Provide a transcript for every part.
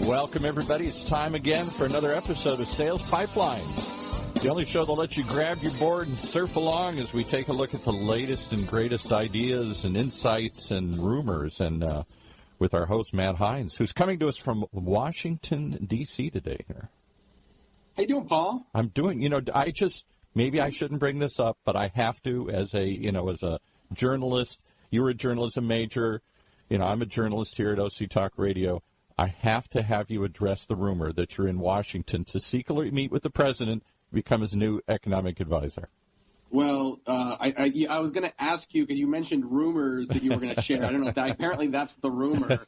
Welcome, everybody. It's time again for another episode of Sales Pipeline, the only show that lets you grab your board and surf along as we take a look at the latest and greatest ideas and insights and rumors, and with our host, Matt Hines, who's coming to us from Washington, D.C. today. How you doing, Paul? I'm doing, maybe I shouldn't bring this up, but I have to as a journalist. You're a journalism major. I'm a journalist here at OC Talk Radio. I have to have you address the rumor that you're in Washington to secretly meet with the president, become his new economic advisor. Well, I was going to ask you, because you mentioned rumors that you were going to share. I don't know if apparently that's the rumor.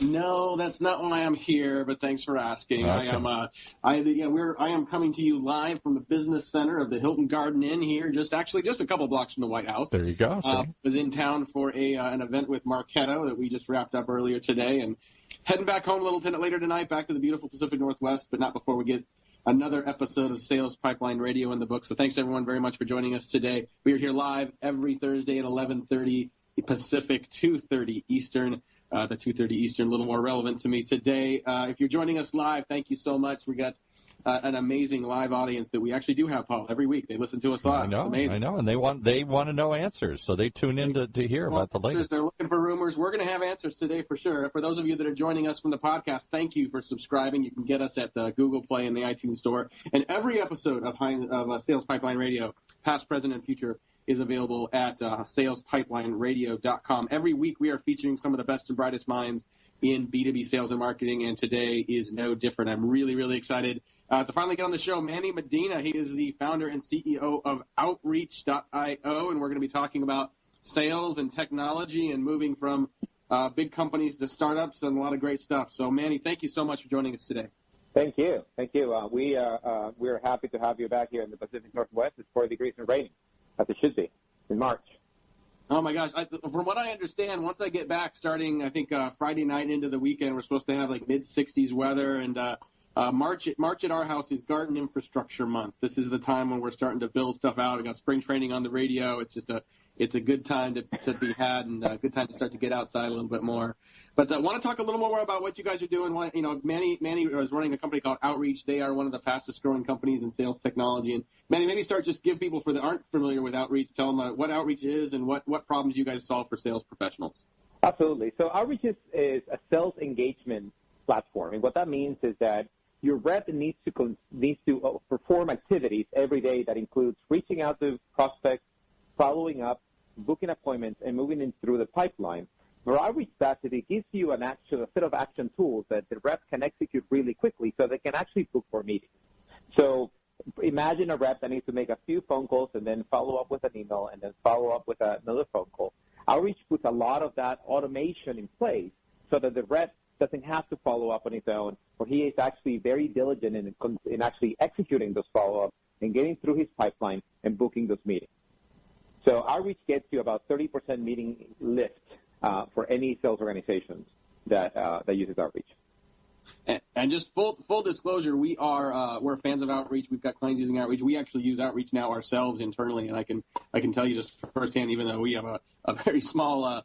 No, that's not why I'm here, but thanks for asking. Okay. I am coming to you live from the business center of the Hilton Garden Inn here, just a couple blocks from the White House. There you go. Was in town for an event with Marketo that we just wrapped up earlier today, and heading back home a little later tonight, back to the beautiful Pacific Northwest, but not before we get another episode of Sales Pipeline Radio in the books. So thanks, everyone, very much for joining us today. We are here live every Thursday at 11:30 Pacific, 2:30 Eastern. The 2:30 Eastern, a little more relevant to me today. If you're joining us live, thank you so much. We got an amazing live audience that we actually do have, Paul, every week. They listen to us live. It's amazing. I know, and they want to know answers, so they tune in to hear about the latest. They're looking for rumors. We're going to have answers today for sure. For those of you that are joining us from the podcast, thank you for subscribing. You can get us at the Google Play and the iTunes Store. And every episode of Sales Pipeline Radio, past, present, and future, is available at salespipelineradio.com. Every week we are featuring some of the best and brightest minds in B2B sales and marketing, and today is no different. I'm really, really excited to finally get on the show. Manny Medina, he is the founder and CEO of Outreach.io, and we're going to be talking about sales and technology and moving from big companies to startups and a lot of great stuff. So, Manny, thank you so much for joining us today. Thank you. We're happy to have you back here in the Pacific Northwest. It's 40 degrees and raining, as it should be, in March. Oh, my gosh. From what I understand, once I get back starting, I think, Friday night into the weekend, we're supposed to have, mid-60s weather. And March at our house is Garden Infrastructure Month. This is the time when we're starting to build stuff out. We got spring training on the radio. It's just it's a good time to be had, and a good time to start to get outside a little bit more. But I want to talk a little more about what you guys are doing. Manny is running a company called Outreach. They are one of the fastest growing companies in sales technology. And Manny, maybe give people that aren't familiar with Outreach, tell them what Outreach is and what problems you guys solve for sales professionals. Absolutely. So Outreach is a sales engagement platform. And what that means is that your rep needs to perform activities every day that includes reaching out to prospects, following up, booking appointments, and moving in through the pipeline. For Outreach SaaS, it gives you a set of action tools that the rep can execute really quickly so they can actually book for meetings. So imagine a rep that needs to make a few phone calls and then follow up with an email and then follow up with another phone call. Outreach puts a lot of that automation in place so that the rep doesn't have to follow up on his own, or he is actually very diligent in actually executing those follow-ups and getting through his pipeline and booking those meetings. So Outreach gets you about 30% meeting lift for any sales organizations that uses Outreach. And just full disclosure, we're fans of Outreach. We've got clients using Outreach. We actually use Outreach now ourselves internally, and I can tell you just firsthand, even though we have a very small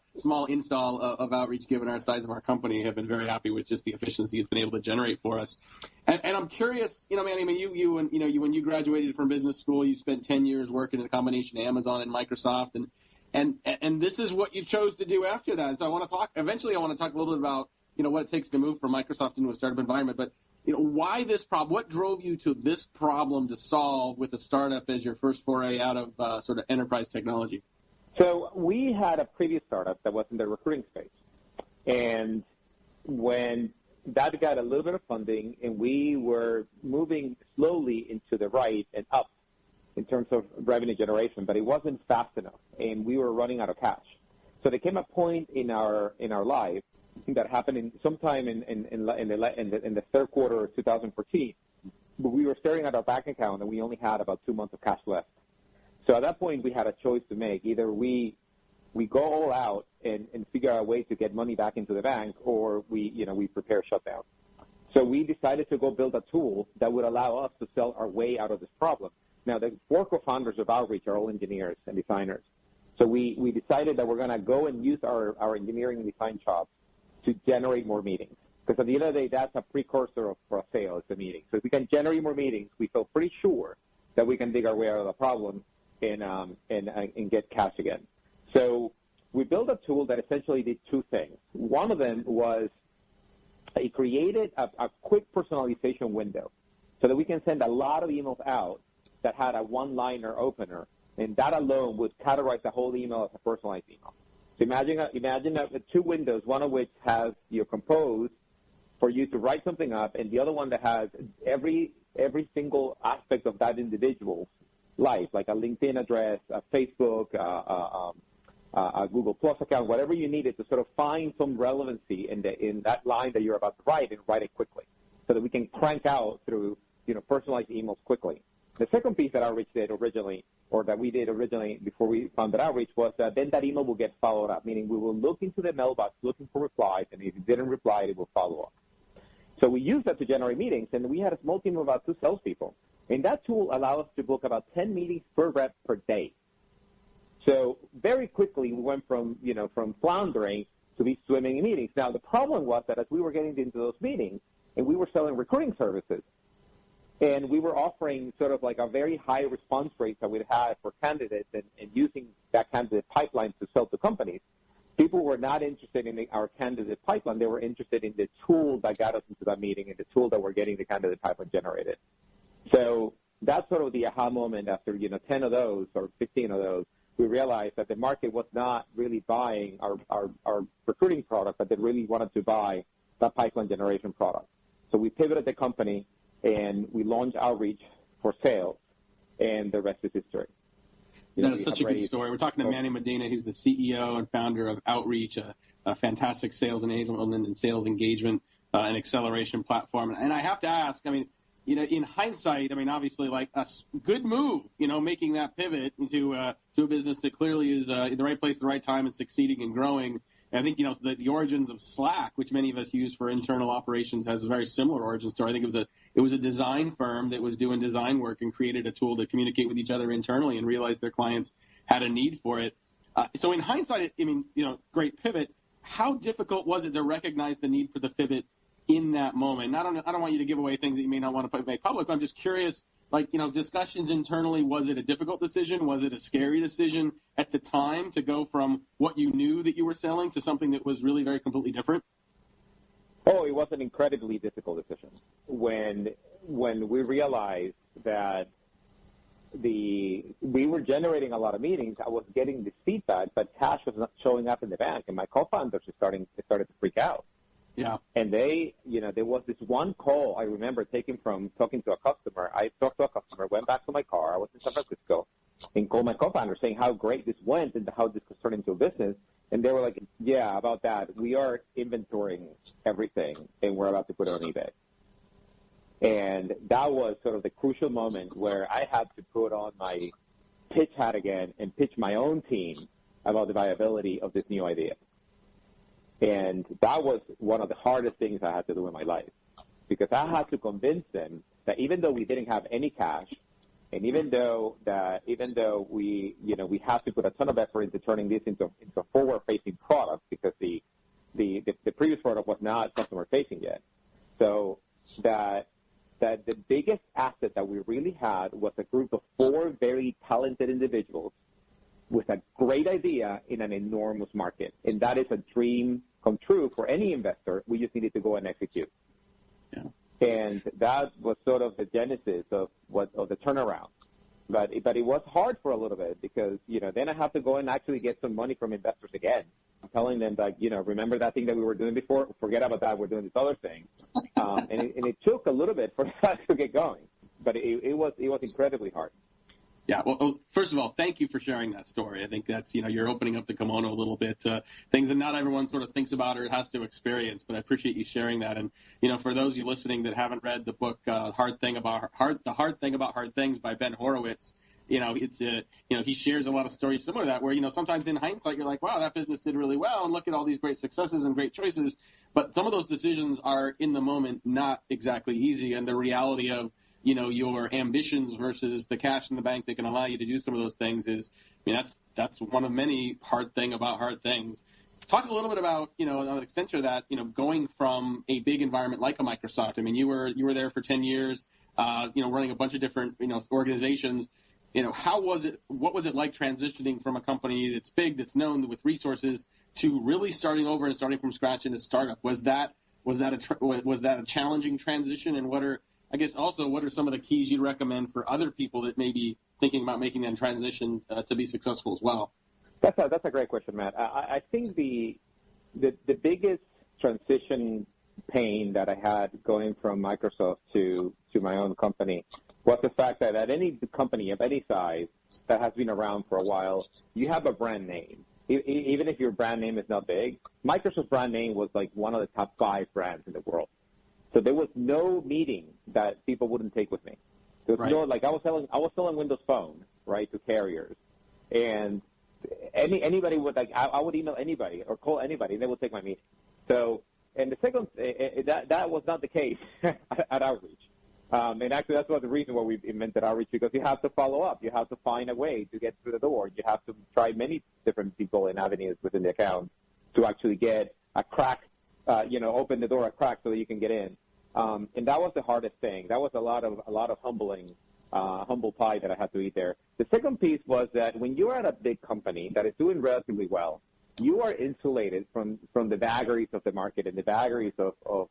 install of Outreach, given our size of our company, have been very happy with just the efficiency it's been able to generate for us. And I'm curious, Manny, when you graduated from business school, you spent 10 years working in a combination of Amazon and Microsoft, and this is what you chose to do after that. So I want to talk a little bit about what it takes to move from Microsoft into a startup environment, but why this problem? What drove you to this problem to solve with a startup as your first foray out of sort of enterprise technology? So we had a previous startup that was in the recruiting space, and when that got a little bit of funding, and we were moving slowly into the right and up in terms of revenue generation, but it wasn't fast enough, and we were running out of cash. So there came a point in our life that happened sometime in the third quarter of 2014. But we were staring at our bank account, and we only had about 2 months of cash left. So at that point, we had a choice to make. Either we go all out and figure out a way to get money back into the bank, or we prepare shutdown. So we decided to go build a tool that would allow us to sell our way out of this problem. Now, the 4 co-founders of Outreach are all engineers and designers. So we decided that we're going to go and use our engineering and design chops to generate more meetings. Because at the end of the day, that's a precursor for a sale. It's a meeting. So if we can generate more meetings, we feel pretty sure that we can dig our way out of the problem and get cash again. So we built a tool that essentially did two things. One of them was it created a quick personalization window so that we can send a lot of emails out that had a one-liner opener, and that alone would categorize the whole email as a personalized email. So imagine two windows, one of which has your compose for you to write something up, and the other one that has every single aspect of that individual's life, like a LinkedIn address, a Facebook, a Google Plus account, whatever you needed to sort of find some relevancy in that line that you're about to write and write it quickly so that we can crank out through personalized emails quickly. The second piece that Outreach did originally, or that we did originally before we founded Outreach, was that then that email will get followed up, meaning we will look into the mailbox looking for replies, and if it didn't reply, it will follow up. So we used that to generate meetings, and we had a small team of about 2 salespeople. And that tool allowed us to book about 10 meetings per rep per day. So very quickly we went from floundering to be swimming in meetings. Now the problem was that as we were getting into those meetings, and we were selling recruiting services, and we were offering sort of like a very high response rate that we'd had for candidates and using that candidate pipeline to sell to companies, people were not interested in our candidate pipeline. They were interested in the tool that got us into that meeting and the tool that we're getting the candidate pipeline generated. So that's sort of the aha moment after 10 of those or 15 of those. We realized that the market was not really buying our recruiting product, but they really wanted to buy that pipeline generation product. So we pivoted the company, and we launched Outreach for sales, and the rest is history. That is such a good story. We're talking to Manny Medina. He's the CEO and founder of Outreach, a fantastic sales enablement and sales engagement and acceleration platform. And I have to ask, in hindsight, obviously, like a good move, making that pivot into a business that clearly is in the right place at the right time and succeeding and growing. And I think, the origins of Slack, which many of us use for internal operations, has a very similar origin story. I think it was a design firm that was doing design work and created a tool to communicate with each other internally and realized their clients had a need for it. So in hindsight, great pivot. How difficult was it to recognize the need for the pivot in that moment? I don't want you to give away things that you may not want to make public, but I'm just curious, discussions internally, was it a difficult decision? Was it a scary decision at the time to go from what you knew that you were selling to something that was really very completely different? Oh, it was an incredibly difficult decision. When we realized that we were generating a lot of meetings, I was getting this feedback, but cash was not showing up in the bank, and my co-founders started to freak out. Yeah. And there was this one call I remember taking from talking to a customer. I talked to a customer, went back to my car. I was in San Francisco, and called my co-founder saying how great this went and how this could turn into a business. And they were like, yeah, about that. We are inventorying everything, and we're about to put it on eBay. And that was sort of the crucial moment where I had to put on my pitch hat again and pitch my own team about the viability of this new idea. And that was one of the hardest things I had to do in my life, because I had to convince them that even though we didn't have any cash, and even though we have to put a ton of effort into turning this into a forward-facing product, because the previous product was not customer-facing yet, so that the biggest asset that we really had was a group of 4 very talented individuals with a great idea in an enormous market. And that is a dream come true for any investor. We just needed to go and execute. Yeah. And that was sort of the genesis of the turnaround. But it was hard for a little bit because, then I have to go and actually get some money from investors again. I'm telling them that, remember that thing that we were doing before? Forget about that. We're doing this other thing. And it took a little bit for that to get going. But it was incredibly hard. Yeah, well, first of all, thank you for sharing that story. I think that's, you're opening up the kimono a little bit, things that not everyone sort of thinks about or has to experience, but I appreciate you sharing that. And, for those of you listening that haven't read the book, The Hard Thing About Hard Things by Ben Horowitz, it's, he shares a lot of stories similar to that where, sometimes in hindsight, you're like, wow, that business did really well and look at all these great successes and great choices. But some of those decisions are in the moment not exactly easy. And the reality of, your ambitions versus the cash in the bank that can allow you to do some of those things is, that's one of many hard thing about hard things. Talk a little bit about, on an extension of that, going from a big environment like a Microsoft. I mean, you were there for 10 years, running a bunch of different, organizations. How was it? What was it like transitioning from a company that's big, that's known with resources, to really starting over and starting from scratch in a startup? Was that a challenging transition? And what are some of the keys you'd recommend for other people that may be thinking about making that transition to be successful as well? That's a great question, Matt. I think the biggest transition pain that I had going from Microsoft to my own company was the fact that at any company of any size that has been around for a while, you have a brand name. Even if your brand name is not big, Microsoft's brand name was like one of the top 5 brands in the world. So there was no meeting that people wouldn't take with me. There was no, like I was selling Windows Phone, right, to carriers, and anybody would, like, I would email anybody or call anybody, and they would take my meeting. So, and the second, that was not the case at Outreach. And actually, that's the reason why we invented Outreach, because you have to follow up. You have to find a way to get through the door. You have to try many different people and avenues within the account to actually get a crack, open the door a crack so that you can get in. And that was the hardest thing. That was a lot of humble pie that I had to eat there. The second piece was that when you're at a big company that is doing relatively well, you are insulated from the vagaries of the market and the vagaries of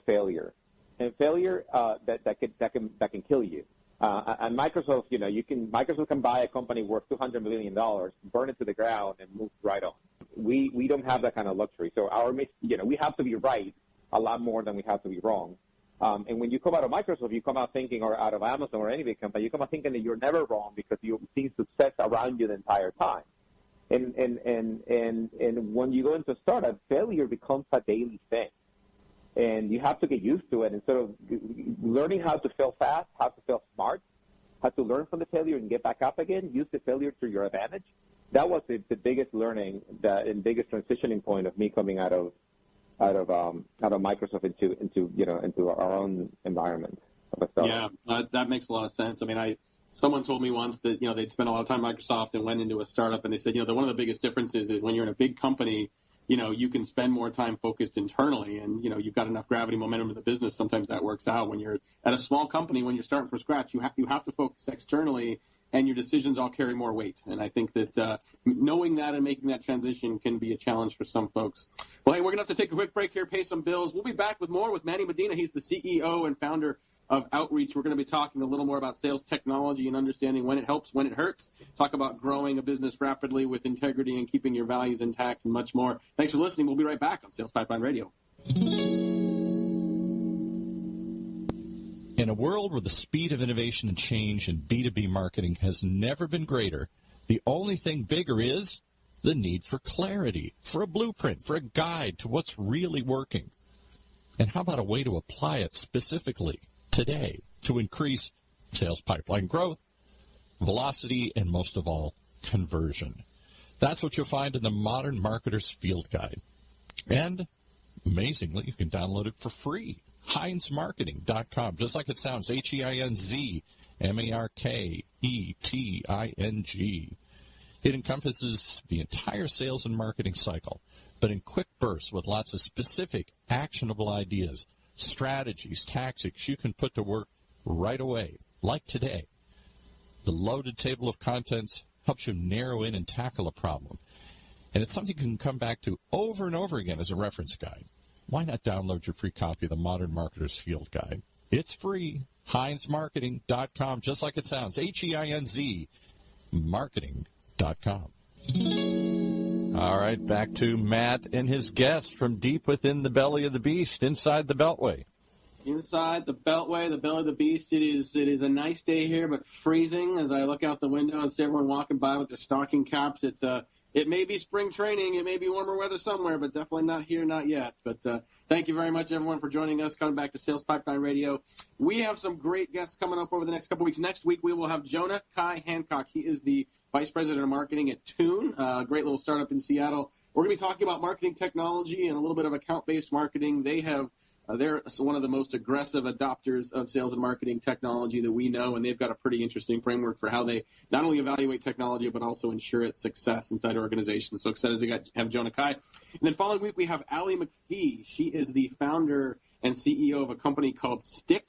failure. And failure that can kill you. And Microsoft, Microsoft can buy a company worth $200 million, burn it to the ground, and move right on. We don't have that kind of luxury. So we have to be right a lot more than we have to be wrong. And when you come out of Microsoft, you come out thinking, or out of Amazon or any big company, you come out thinking that you're never wrong because you've seen success around you the entire time. And when you go into a startup, failure becomes a daily thing. And you have to get used to it and sort of learning how to fail fast, how to fail smart, how to learn from the failure and get back up again, use the failure to your advantage. That was the biggest learning and biggest transitioning point of me coming out of Microsoft into our own environment of a startup. Yeah, that makes a lot of sense. I mean, someone told me once that they'd spent a lot of time at Microsoft and went into a startup, and they said one of the biggest differences is when you're in a big company, you can spend more time focused internally, and you've got enough gravity momentum in the business. Sometimes that works out. When you're at a small company, when you're starting from scratch, you have to focus externally, and your decisions all carry more weight. And I think that knowing that and making that transition can be a challenge for some folks. Well, hey, we're going to have to take a quick break here, pay some bills. We'll be back with more with Manny Medina. He's the CEO and founder of Outreach. We're going to be talking a little more about sales technology and understanding when it helps, when it hurts. Talk about growing a business rapidly with integrity and keeping your values intact and much more. Thanks for listening. We'll be right back on Sales Pipeline Radio. In a world where the speed of innovation and change in B2B marketing has never been greater, the only thing bigger is the need for clarity, for a blueprint, for a guide to what's really working. And how about a way to apply it specifically today to increase sales pipeline growth, velocity, and most of all, conversion? That's what you'll find in the Modern Marketer's Field Guide. And amazingly, you can download it for free. HeinzMarketing.com, just like it sounds, HeinzMarketing. It encompasses the entire sales and marketing cycle, but in quick bursts with lots of specific, actionable ideas, strategies, tactics you can put to work right away, like today. The loaded table of contents helps you narrow in and tackle a problem. And it's something you can come back to over and over again as a reference guide. Why not download your free copy of the Modern Marketer's Field Guide? It's free. HeinzMarketing.com, just like it sounds. HEINZ Marketing.com. All right, back to Matt and his guest from deep within the belly of the beast, inside the Beltway. Inside the Beltway, the belly of the beast. It is a nice day here, but freezing as I look out the window and see everyone walking by with their stocking caps. It may be spring training. It may be warmer weather somewhere, but definitely not here, not yet. But thank you very much, everyone, for joining us. Coming back to Sales Pipeline Radio. We have some great guests coming up over the next couple weeks. Next week, we will have Jonah Kai Hancock. He is the Vice President of Marketing at Tune, a great little startup in Seattle. We're going to be talking about marketing technology and a little bit of account-based marketing. They have They're one of the most aggressive adopters of sales and marketing technology that we know, and they've got a pretty interesting framework for how they not only evaluate technology but also ensure its success inside organizations. So excited to have Jonah Kai. And then following week, we have Allie McPhee. She is the founder and CEO of a company called Stick.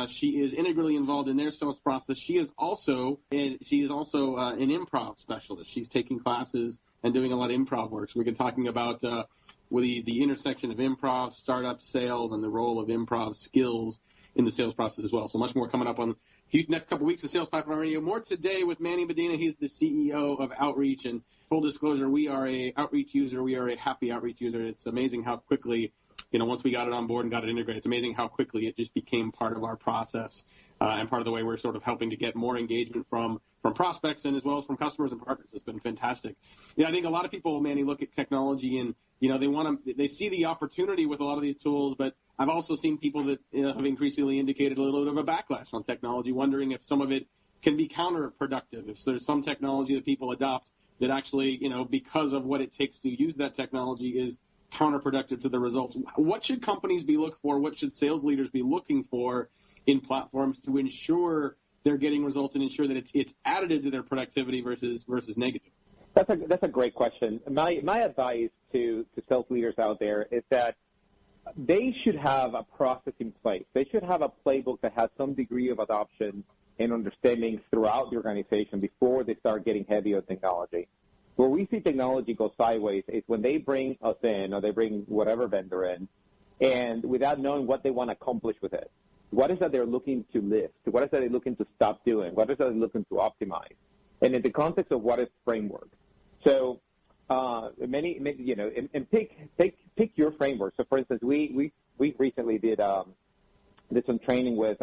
She is integrally involved in their sales process. She is also an improv specialist. She's taking classes and doing a lot of improv work. So we've been talking about the intersection of improv, startup sales, and the role of improv skills in the sales process as well. So much more coming up on the next couple of weeks of Sales Pipeline Radio. More today with Manny Medina. He's the CEO of Outreach. And full disclosure, we are a Outreach user. We are a happy Outreach user. It's amazing how quickly, once we got it on board and got it integrated, it's amazing how quickly it just became part of our process and part of the way we're sort of helping to get more engagement from prospects and as well as from customers and partners. It's been fantastic. I think a lot of people, Manny, look at technology and, they see the opportunity with a lot of these tools, but I've also seen people that have increasingly indicated a little bit of a backlash on technology, wondering if some of it can be counterproductive, if there's some technology that people adopt that actually, because of what it takes to use that technology is counterproductive to the results. What should companies be looking for? What should sales leaders be looking for in platforms to ensure they're getting results and ensure that it's additive to their productivity versus negative? That's a great question. My advice to sales leaders out there is that they should have a process in place. They should have a playbook that has some degree of adoption and understanding throughout the organization before they start getting heavy on technology. Where we see technology go sideways is when they bring us in or they bring whatever vendor in, and without knowing what they want to accomplish with it. What is that they're looking to lift? What is that they're looking to stop doing? What is that they're looking to optimize? And in the context of what is framework. So pick your framework. So for instance, we recently did some training with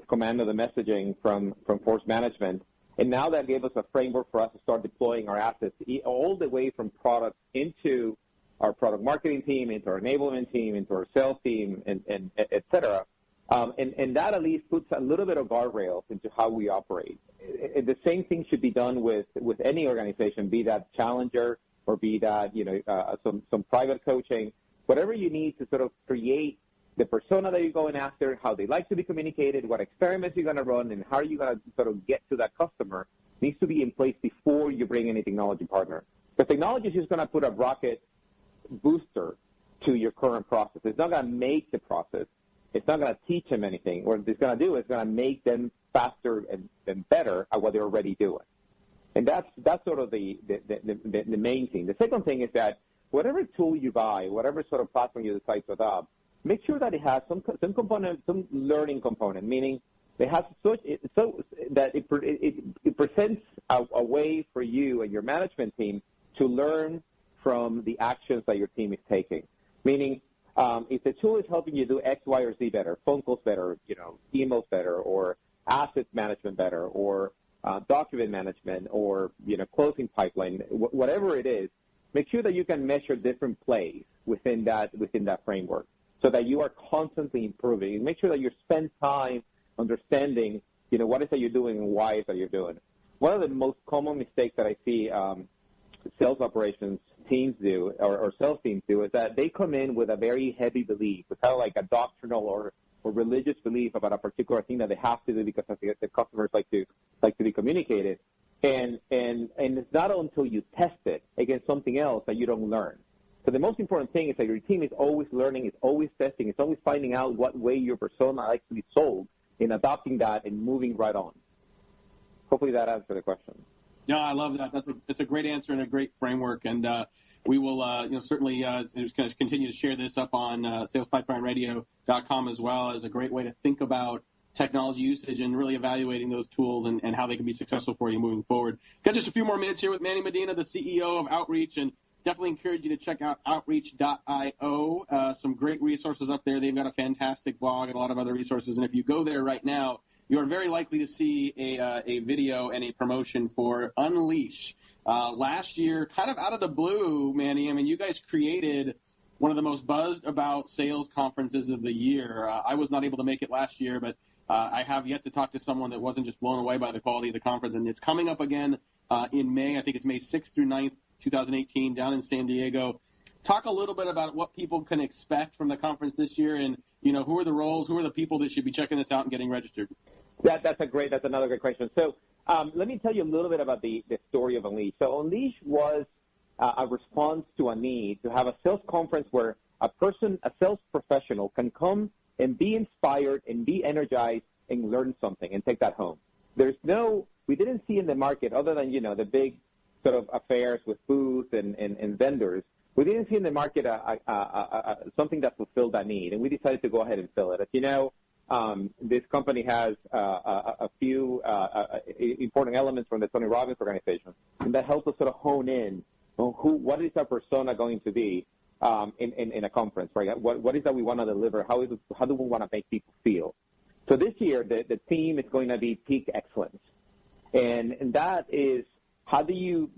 Commando the messaging from Force Management. And now that gave us a framework for us to start deploying our assets all the way from product into our product marketing team, into our enablement team, into our sales team, and et cetera. And that at least puts a little bit of guardrails into how we operate. The same thing should be done with any organization, be that challenger or be that some private coaching, whatever you need to sort of create the persona that you're going after, how they like to be communicated, what experiments you're going to run, and how you're going to sort of get to that customer needs to be in place before you bring any technology partner. The technology is just going to put a rocket booster to your current process. It's not going to make the process. It's not going to teach them anything. What it's going to do is going to make them faster and better at what they're already doing. And that's sort of the main thing. The second thing is that whatever tool you buy, whatever sort of platform you decide to adopt, make sure that it has some component, some learning component, meaning it has so that it presents a way for you and your management team to learn from the actions that your team is taking. Meaning, if the tool is helping you do X, Y, or Z better, phone calls better, emails better, or asset management better, or document management, or closing pipeline, whatever it is, make sure that you can measure different plays within that framework, so that you are constantly improving. And make sure that you spend time understanding, what is that you're doing and why is that you're doing it. One of the most common mistakes that I see sales operations teams do, or sales teams do, is that they come in with a very heavy belief, it's kind of like a doctrinal or religious belief about a particular thing that they have to do because the customers like to be communicated. And it's not until you test it against something else that you don't learn. So the most important thing is that your team is always learning, is always testing, is always finding out what way your persona likes to be sold, and adopting that and moving right on. Hopefully that answered the question. Yeah, I love that. That's a great answer and a great framework. And we will certainly just kind of continue to share this up on salespipelineradio.com as well as a great way to think about technology usage and really evaluating those tools and how they can be successful for you moving forward. Got just a few more minutes here with Manny Medina, the CEO of Outreach, and definitely encourage you to check out outreach.io. Some great resources up there. They've got a fantastic blog and a lot of other resources. And if you go there right now, you are very likely to see a video and a promotion for Unleash. Last year, kind of out of the blue, Manny, I mean, you guys created one of the most buzzed about sales conferences of the year. I was not able to make it last year, but I have yet to talk to someone that wasn't just blown away by the quality of the conference. And it's coming up again in May. I think it's May 6th through 9th, 2018, down in San Diego. talk a little bit about what people can expect from the conference this year, and who are the roles, who are the people that should be checking this out and getting registered. That's another great question. So let me tell you a little bit about the story of Unleash. So Unleash was a response to a need to have a sales conference where a sales professional, can come and be inspired and be energized and learn something and take that home. We didn't see in the market, other than, the big sort of affairs with booths and vendors, we didn't see in the market something that fulfilled that need, and we decided to go ahead and fill it. As you know, this company has a few important elements from the Tony Robbins organization, and that helps us sort of hone in on what is our persona going to be in a conference, right? What is that we want to deliver? How do we want to make people feel? So this year, the theme is going to be peak excellence, and that is, how do you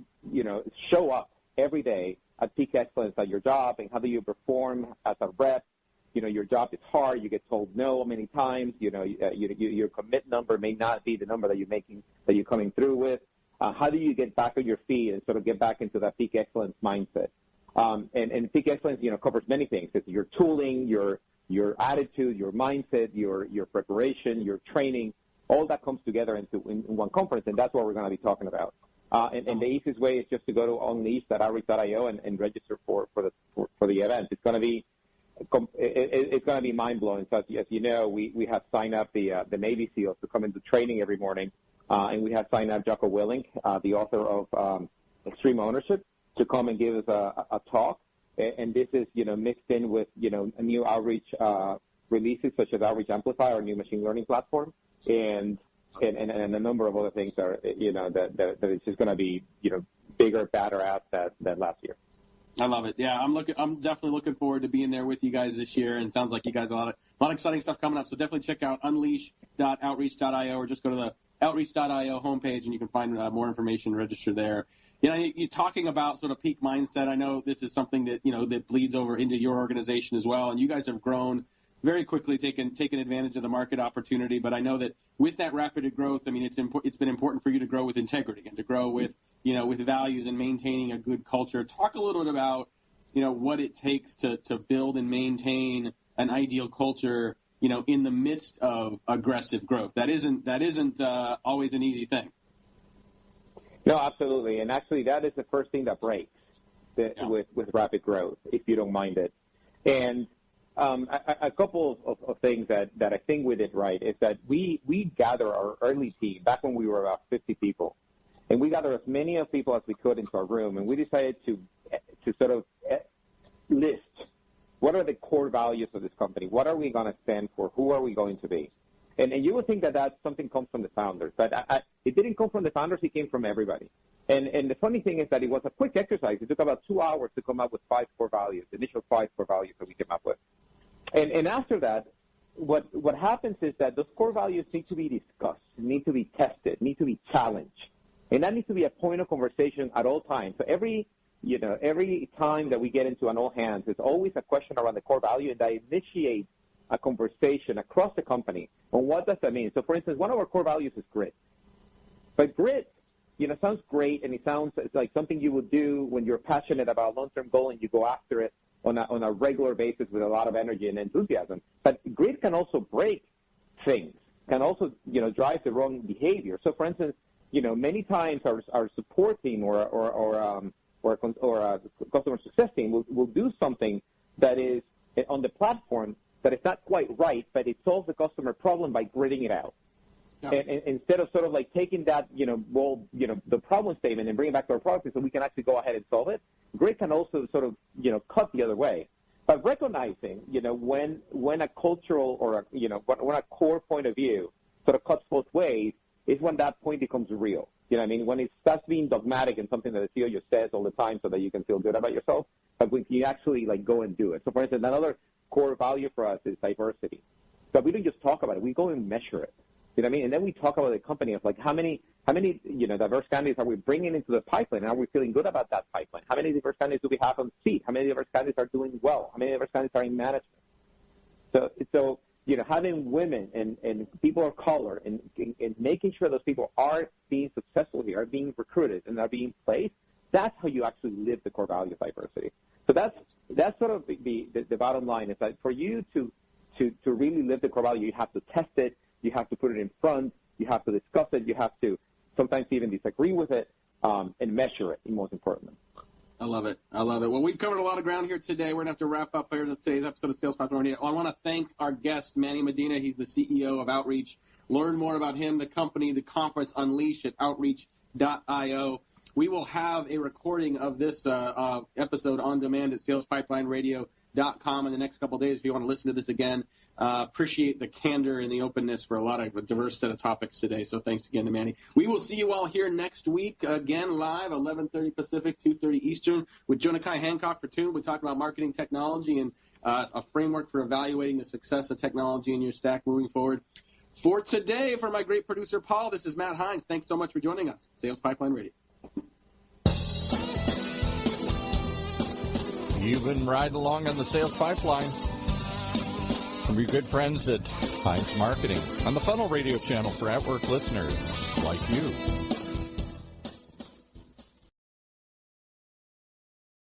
show up every day at peak excellence at your job, and how do you perform as a rep? Your job is hard. You get told no many times. Your commit number may not be the number that you're coming through with. How do you get back on your feet and sort of get back into that peak excellence mindset? And peak excellence, covers many things. It's your tooling, your attitude, your mindset, your preparation, your training. All that comes together in one conference, and that's what we're going to be talking about. And the easiest way is just to go to unleash.outreach.io and register for the event. It's going to be mind blowing. So as you know, we have signed up the Navy SEALs to come into training every morning, and we have signed up Jocko Willink, the author of Extreme Ownership, to come and give us a talk. And this is mixed in with a new outreach releases such as Outreach Amplify, our new machine learning platform, and a number of other things that it's just going to be bigger, badder at than last year. I love it. Yeah, I'm definitely looking forward to being there with you guys this year, and it sounds like you guys have a lot of exciting stuff coming up. So definitely check out unleash.outreach.io, or just go to the outreach.io homepage and you can find more information and register there. You're talking about sort of peak mindset. I know this is something that that bleeds over into your organization as well, and you guys have grown very quickly, taken advantage of the market opportunity. But I know that with that rapid growth, it's been important for you to grow with integrity and to grow with with values and maintaining a good culture. Talk a little bit about what it takes to build and maintain an ideal culture in the midst of aggressive growth. That isn't always an easy thing. No, absolutely, and actually that is the first thing that breaks with rapid growth, if you don't mind it. And a couple of things that I think we did right is that we gather our early team back when we were about 50 people, and we gathered as many of people as we could into our room, and we decided to sort of list what are the core values of this company, what are we going to stand for, who are we going to be. And you would think that something comes from the founders, but it didn't come from the founders. It came from everybody. And the funny thing is that it was a quick exercise. It took about 2 hours to come up with 5 core values, the initial 5 core values that we came up with. And after that, what happens is that those core values need to be discussed, need to be tested, need to be challenged. And that needs to be a point of conversation at all times. So every time that we get into an all hands, there's always a question around the core value, and that initiates a conversation across the company on what does that mean. So, for instance, one of our core values is grit. But grit, sounds great, and it sounds like something you would do when you're passionate about a long-term goal and you go after it on a regular basis with a lot of energy and enthusiasm. But grit can also break things, can also, drive the wrong behavior. So, for instance, many times our support team or a customer success team will do something that is on the platform that is not quite right, but it solves the customer problem by gritting it out. Yeah. And instead of sort of like taking that, the problem statement and bring it back to our product so we can actually go ahead and solve it, grit can also sort of, cut the other way. But recognizing, when a cultural or, when a core point of view sort of cuts both ways is when that point becomes real. When it starts being dogmatic and something that the CEO just says all the time so that you can feel good about yourself, but when you actually go and do it. So, for instance, another core value for us is diversity. But we don't just talk about it; we go and measure it. And then we talk about the company of how many diverse candidates are we bringing into the pipeline, and are we feeling good about that pipeline? How many diverse candidates do we have on seat? How many diverse candidates are doing well? How many diverse candidates are in management? So having women and people of color and making sure those people are being successful here, are being recruited, and are being placed. That's how you actually live the core value of diversity. So that's that's sort of the bottom line is that for you to really live the core value, you have to test it, you have to put it in front, you have to discuss it, you have to sometimes even disagree with it, and measure it, most importantly. I love it. Well, we've covered a lot of ground here today. We're going to have to wrap up here today's episode of Sales Pipeline Radio. I want to thank our guest, Manny Medina. He's the CEO of Outreach. Learn more about him, the company, the conference, Unleash at outreach.io. We will have a recording of this episode on demand at salespipelineradio.com in the next couple of days if you want to listen to this again. Appreciate the candor and the openness for a diverse set of topics today. So thanks again to Manny. We will see you all here next week, again live, 11:30 Pacific, 2:30 Eastern, with Jonakai Hancock for Tune. We talk about marketing technology and a framework for evaluating the success of technology in your stack moving forward. For today, for my great producer, Paul, this is Matt Hines. Thanks so much for joining us. Sales Pipeline Radio. You've been riding along on the Sales Pipeline from your good friends at Hines Marketing on the Funnel Radio channel for at-work listeners like you.